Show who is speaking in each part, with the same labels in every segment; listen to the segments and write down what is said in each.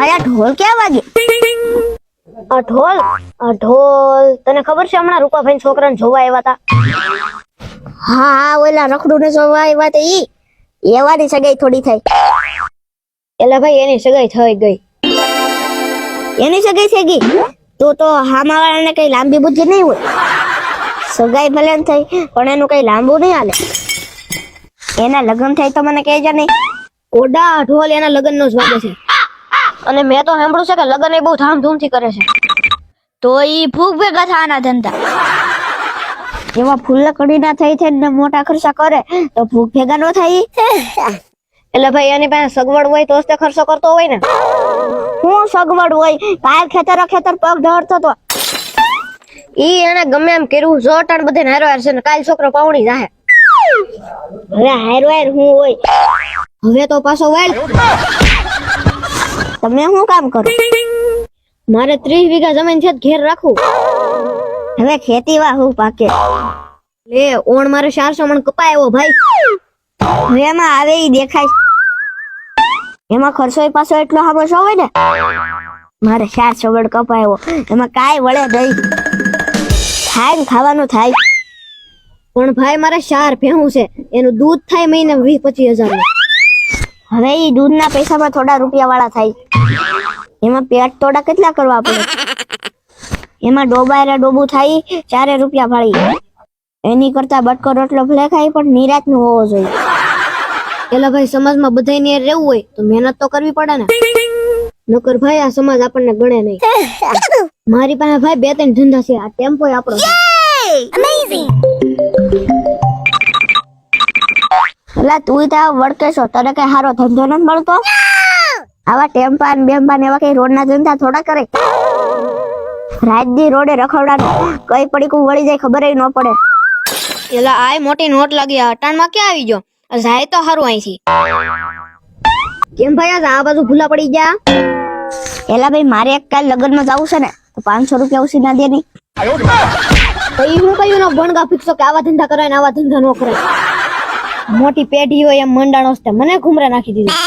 Speaker 1: ભાઈ આ ઢોલ ક્યાં વાગે? આ ઢોલ તને ખબર છે હમણાં રૂપાભાઈ છોકરાને જોવા આવ્યા હતા? હા હા ઓલા રખડું ને જોવા આવ્યા હતા ઈ એવાની સગાઈ થોડી થઈ. એલા ભાઈ એની સગાઈ થઈ ગઈ. એની સગાઈ થઈ ગઈ તો હામાવાળાને કઈ લાંબી બુદ્ધિ નહીં હોય. સગાઈ ભલે થઈ પણ એનું કઈ લાંબુ નહીં હાલે. એના લગ્ન થાય તો મને કહેજે નહીં. ઓડા ઢોલ એના લગ્ન નો જ વાગે છે. અને મેં તો સાંભળ્યું છે કે લગ્ન એ બહુ ધામધૂમથી કરે છે. તો ઈ ફૂગ ભેગા થવાના ધંધા. એમાં ફૂલ કડી ના થઈ ને મોટા ખર્ચા કરે તો ફૂગ ભેગા ન થાય. એટલે ભાઈ એની પાસે સગવડ હોય તો જ ખર્ચો કરતો હોય ને. શું સગવડ હોય? કાલ ખેતર પગ ઢળતો તો ઈ એને ગમે એમ કર્યું જો ટાણ બધે હારો હાર છે ને કાલ છોકરો પાવણી જાહે. હવે હારો હાર હું હોય હવે તો પાછો વાળ. તમે શું કામ કરો? મારે 30 વીઘા જમીન છે ઘેર રાખું. હવે ખેતી વાહ હું પાકે લે ઓણ મારે 400 મણ કપાયો ભાઈ. હવે એમાં આવે ઈ દેખાય. એમાં ખર્ચો પાછો એટલો હામો હોય ને. મારે 400 મણ કપાયો એમાં કાઈ વળે નહીં. થાય ને ખાવાનું થાય. પણ ભાઈ મારે 4 ભેહું છે એનું દૂધ થાય મહિને 20-25 હજાર. હવે ઈ દૂધના પૈસામાં થોડા રૂપિયા વાળા થાય. એમાં પેટ થોડા કેટલા કરવા પડે. એમાં ડોબું થાય 4 રૂપિયા ભાળી. એની કરતા બટકો રોટલો ભલે ખાય પણ નિરાત નું હોવો જોઈએ. એટલે ભાઈ સમાજમાં બધાને રહેવું હોય તો મહેનત તો કરવી પડે ને. નકર ભાઈ આ સમાજ આપણને ગણે નહીં. મારી પાસે ભાઈ 2-3 ધંધા છે. આ ટેમ્પો આપણો છે. એટલે તું ત્યાં વળકે છો તને કઈ સારો ધંધો નથી મળતો? આવા ટેમ્પા ને બેમ્પા ને એવા કઈ રોડ ના ધંધા થોડા કરે. રાજદી રોડે રખવડાનું કઈ પડીકું વળી જાય ખબર ન પડે. એલા આય મોટી નોટ લાગી અટાણમાં ક્યાં આવી ગયો? જાય તો હારું અહીંથી. કેમ ભાઈ આ બાજુ ભૂલા પડી ગયા? એલા ભાઈ મારે એક કાલ લગ્નમાં જવું છે ને તો 500 રૂપિયા ઉછી ના દે નહીં. તો ઈ હું કયું નો ભણગા ફિક્સો કે આવા ધંધા કરાય ને આવા ધંધા નો કરાય. મોટી પેઢી હોય એમ મંડાણો છે મને ઘુમરા નાખી દીધું.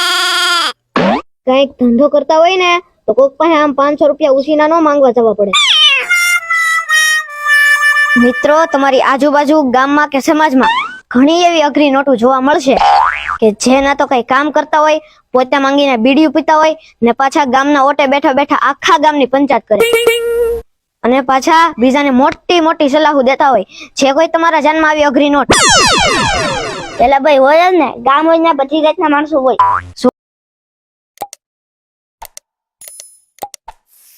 Speaker 1: કઈક ધંધો કરતા હોય ને તો કોક પાસે આમ 500 રૂપિયા ઉછીના નો માંગવા જવા પડે. મિત્રો તમારી આજુબાજુ ગામમાં કે સમાજમાં ઘણી એવી અઘરી નોટો જોવા મળશે કે જેના તો કઈ કામ કરતા હોય પોતે માંગીને બીડીયું પીતા હોય ને પાછા ગામના ઓટે બેઠા બેઠા આખા ગામની પંચાયત કરે અને પાછા બીજાને મોટી મોટી સલાહો દેતા હોય. જે કોઈ તમારા જાનમાં આવી અઘરી નોટ એટલે ભાઈ હોય જ ને ગામ હોય ને બધી જાતના માણસો હોય.